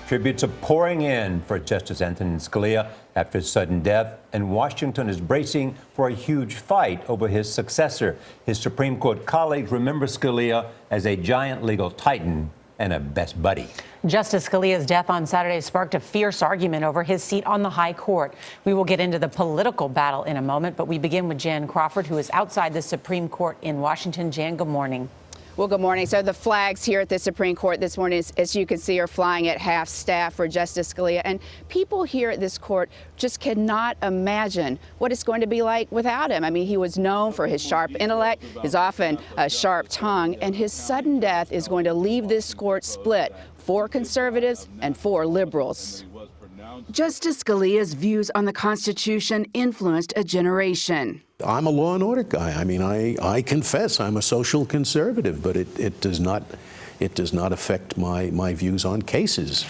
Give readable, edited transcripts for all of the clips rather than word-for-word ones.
Tributes are pouring in for Justice Antonin Scalia after his sudden death, and Washington is bracing for a huge fight over his successor. His Supreme Court colleagues remember Scalia as a giant legal titan and a best buddy. Justice Scalia's death on Saturday sparked a fierce argument over his seat on the high court. We will get into the political battle in a moment, but we begin with Jan Crawford, who is outside the Supreme Court in Washington. Jan, good morning. Well, good morning. So the flags here at the Supreme Court this morning, as you can see, are flying at half staff for Justice Scalia. And people here at this court just cannot imagine what it's going to be like without him. I mean, he was known for his sharp intellect, his often sharp tongue, and his sudden death is going to leave this court split, 4 conservatives and 4 liberals. Justice Scalia's views on the Constitution influenced a generation. I'm a law and order guy. I mean, I confess I'm a social conservative, but it does not affect my views on cases.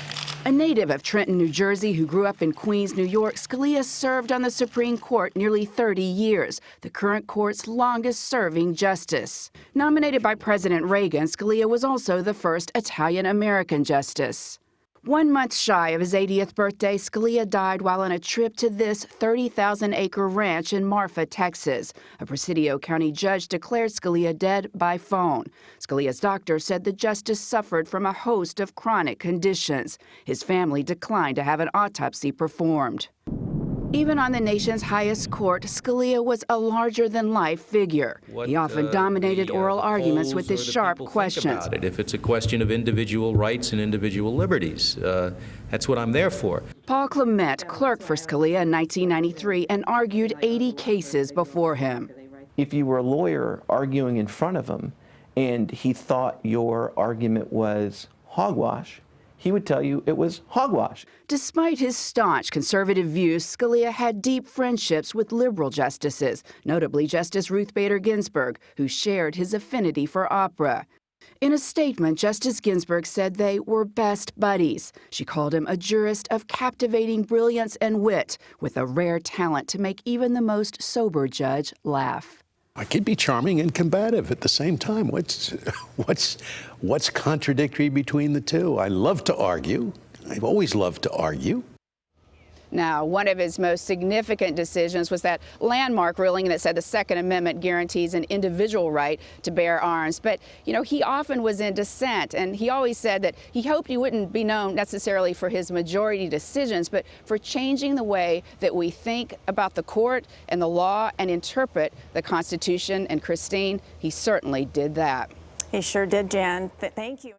A native of Trenton, New Jersey, who grew up in Queens, New York, Scalia served on the Supreme Court nearly 30 years, the current court's longest-serving justice. Nominated by President Reagan, Scalia was also the first Italian-American justice. 1 month shy of his 80th birthday, Scalia died while on a trip to this 30,000-acre ranch in Marfa, Texas. A Presidio County judge declared Scalia dead by phone. Scalia's doctor said the justice suffered from a host of chronic conditions. His family declined to have an autopsy performed. Even on the nation's highest court, Scalia was a larger-than-life figure. He often dominated oral arguments with his sharp questions. If it's a question of individual rights and individual liberties, that's what I'm there for. Paul Clement clerked for Scalia in 1993 and argued 80 cases before him. If you were a lawyer arguing in front of him and he thought your argument was hogwash, he would tell you it was hogwash. Despite his staunch conservative views, Scalia had deep friendships with liberal justices, notably Justice Ruth Bader Ginsburg, who shared his affinity for opera. In a statement, Justice Ginsburg said they were best buddies. She called him a jurist of captivating brilliance and wit, with a rare talent to make even the most sober judge laugh. I could be charming and combative at the same time. What's contradictory between the two? I love to argue. I've always loved to argue. Now, one of his most significant decisions was that landmark ruling that said the Second Amendment guarantees an individual right to bear arms. But, you know, he often was in dissent, and he always said that he hoped he wouldn't be known necessarily for his majority decisions, but for changing the way that we think about the court and the law and interpret the Constitution. And Christine, he certainly did that. He sure did, Jan. Thank you.